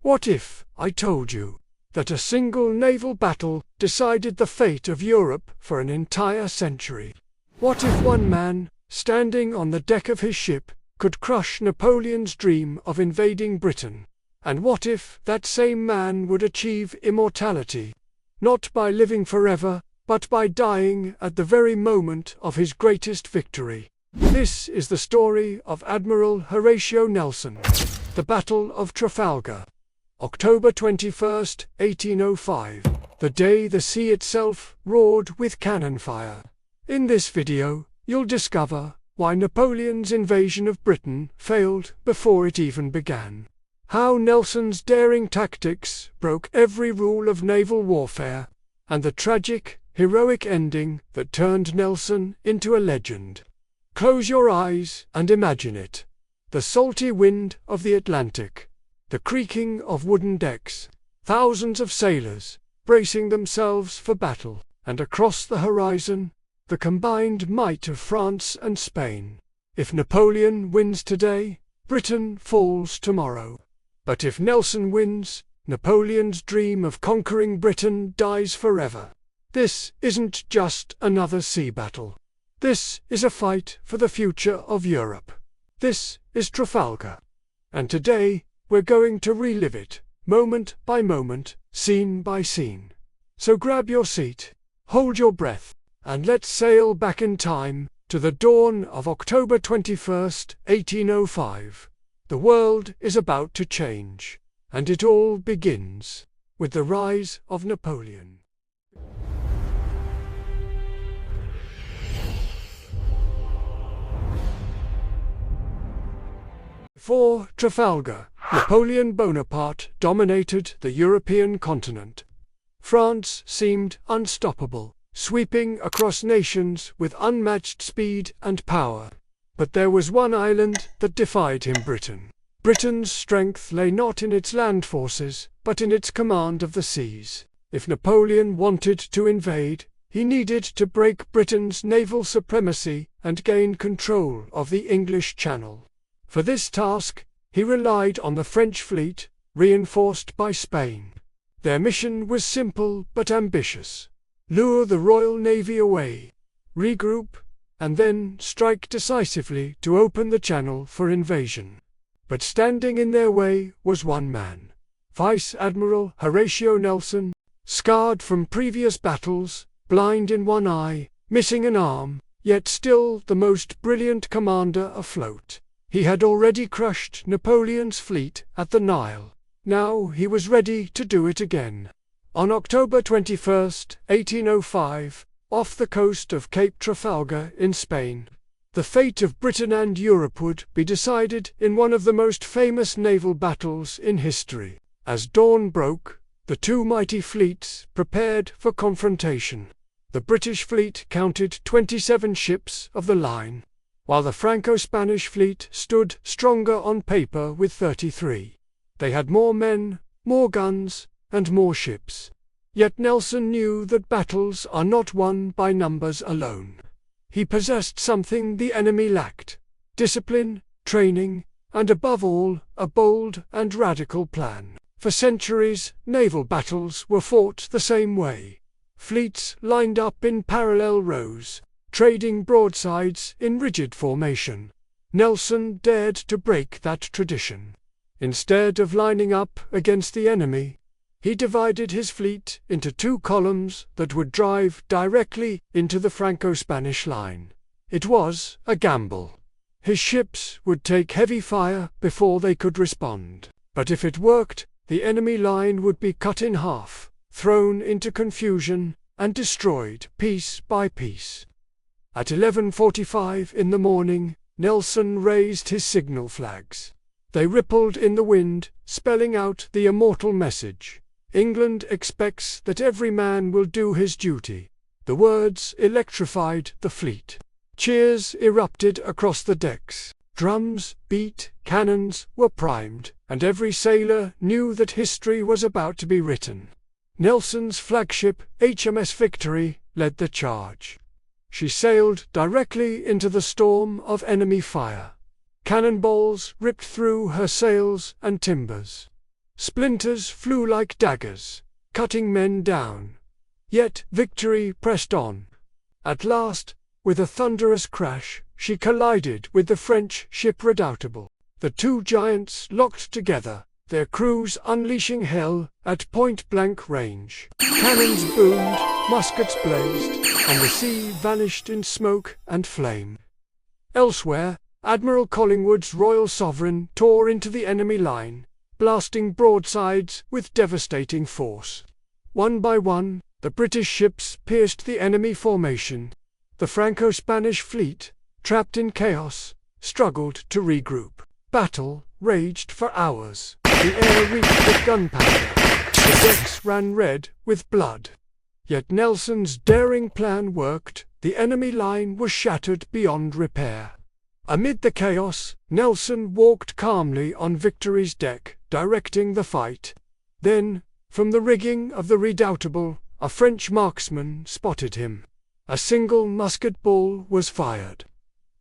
What if I told you that a single naval battle decided the fate of Europe for an entire century? What if one man, standing on the deck of his ship, could crush Napoleon's dream of invading Britain? And what if that same man would achieve immortality, not by living forever, but by dying at the very moment of his greatest victory? This is the story of Admiral Horatio Nelson. The Battle of Trafalgar. October 21st, 1805. The day the sea itself roared with cannon fire. In this video, you'll discover why Napoleon's invasion of Britain failed before it even began. How Nelson's daring tactics broke every rule of naval warfare, and the tragic, heroic ending that turned Nelson into a legend. Close your eyes and imagine it. The salty wind of the Atlantic, the creaking of wooden decks, thousands of sailors bracing themselves for battle, and across the horizon, the combined might of France and Spain. If Napoleon wins today, Britain falls tomorrow. But if Nelson wins, Napoleon's dream of conquering Britain dies forever. This isn't just another sea battle. This is a fight for the future of Europe. This is Trafalgar. And today, we're going to relive it, moment by moment, scene by scene. So grab your seat, hold your breath, and let's sail back in time to the dawn of October 21st, 1805. The world is about to change, and it all begins with the rise of Napoleon. Before Trafalgar, Napoleon Bonaparte dominated the European continent. France seemed unstoppable, sweeping across nations with unmatched speed and power. But there was one island that defied him: Britain. Britain's strength lay not in its land forces, but in its command of the seas. If Napoleon wanted to invade, he needed to break Britain's naval supremacy and gain control of the English Channel. For this task, he relied on the French fleet, reinforced by Spain. Their mission was simple but ambitious: lure the Royal Navy away, regroup, and then strike decisively to open the channel for invasion. But standing in their way was one man: Vice Admiral Horatio Nelson, scarred from previous battles, blind in one eye, missing an arm, yet still the most brilliant commander afloat. He had already crushed Napoleon's fleet at the Nile. Now he was ready to do it again. On October 21st, 1805, off the coast of Cape Trafalgar in Spain, the fate of Britain and Europe would be decided in one of the most famous naval battles in history. As dawn broke, the two mighty fleets prepared for confrontation. The British fleet counted 27 ships of the line, while the Franco-Spanish fleet stood stronger on paper with 33. They had more men, more guns, and more ships. Yet Nelson knew that battles are not won by numbers alone. He possessed something the enemy lacked: discipline, training, and above all, a bold and radical plan. For centuries, naval battles were fought the same way. Fleets lined up in parallel rows, trading broadsides in rigid formation. Nelson dared to break that tradition. Instead of lining up against the enemy, he divided his fleet into two columns that would drive directly into the Franco-Spanish line. It was a gamble. His ships would take heavy fire before they could respond. But if it worked, the enemy line would be cut in half, thrown into confusion, and destroyed piece by piece. At 11:45 in the morning, Nelson raised his signal flags. They rippled in the wind, spelling out the immortal message: "England expects that every man will do his duty." The words electrified the fleet. Cheers erupted across the decks. Drums beat, cannons were primed, and every sailor knew that history was about to be written. Nelson's flagship, HMS Victory, led the charge. She sailed directly into the storm of enemy fire. Cannonballs ripped through her sails and timbers. Splinters flew like daggers, cutting men down. Yet victory pressed on. At last, with a thunderous crash, she collided with the French ship Redoutable. The two giants locked together, their crews unleashing hell at point-blank range. Cannons boomed, muskets blazed, and the sea vanished in smoke and flame. Elsewhere, Admiral Collingwood's Royal Sovereign tore into the enemy line, blasting broadsides with devastating force. One by one, the British ships pierced the enemy formation. The Franco-Spanish fleet, trapped in chaos, struggled to regroup. Battle raged for hours. The air reeked with gunpowder. The decks ran red with blood. Yet Nelson's daring plan worked. The enemy line was shattered beyond repair. Amid the chaos, Nelson walked calmly on Victory's deck, directing the fight. Then, from the rigging of the Redoutable, a French marksman spotted him. A single musket ball was fired.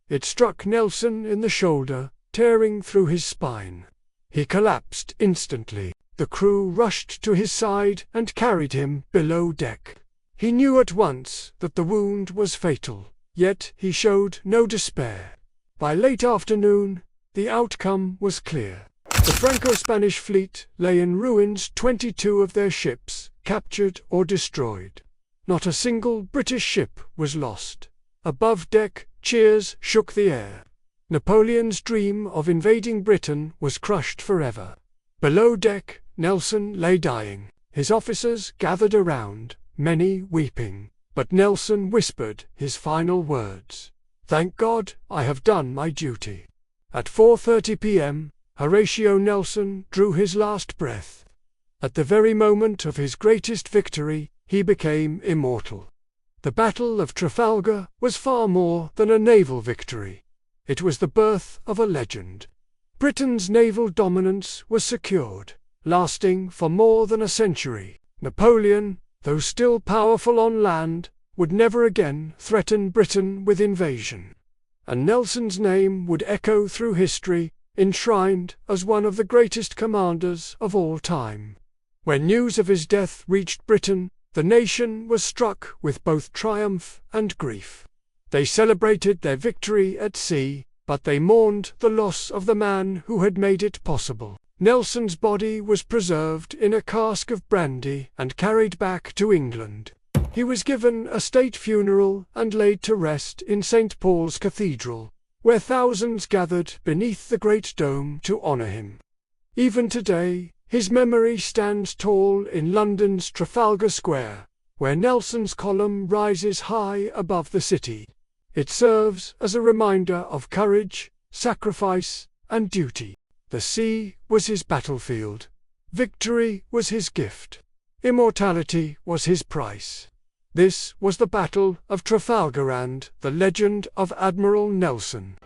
It struck Nelson in the shoulder, tearing through his spine. He collapsed instantly. The crew rushed to his side and carried him below deck. He knew at once that the wound was fatal, yet he showed no despair. By late afternoon, the outcome was clear. The Franco-Spanish fleet lay in ruins, 22 of their ships captured or destroyed. Not a single British ship was lost. Above deck, cheers shook the air. Napoleon's dream of invading Britain was crushed forever. Below deck, Nelson lay dying. His officers gathered around, many weeping. But Nelson whispered his final words. "Thank God, I have done my duty." At 4:30 p.m., Horatio Nelson drew his last breath. At the very moment of his greatest victory, he became immortal. The Battle of Trafalgar was far more than a naval victory. It was the birth of a legend. Britain's naval dominance was secured, lasting for more than a century. Napoleon, though still powerful on land, would never again threaten Britain with invasion. And Nelson's name would echo through history, enshrined as one of the greatest commanders of all time. When news of his death reached Britain, the nation was struck with both triumph and grief. They celebrated their victory at sea, but they mourned the loss of the man who had made it possible. Nelson's body was preserved in a cask of brandy and carried back to England. He was given a state funeral and laid to rest in St. Paul's Cathedral, where thousands gathered beneath the great dome to honor him. Even today, his memory stands tall in London's Trafalgar Square, where Nelson's column rises high above the city. It serves as a reminder of courage, sacrifice, and duty. The sea was his battlefield. Victory was his gift. Immortality was his price. This was the Battle of Trafalgar and the legend of Admiral Nelson.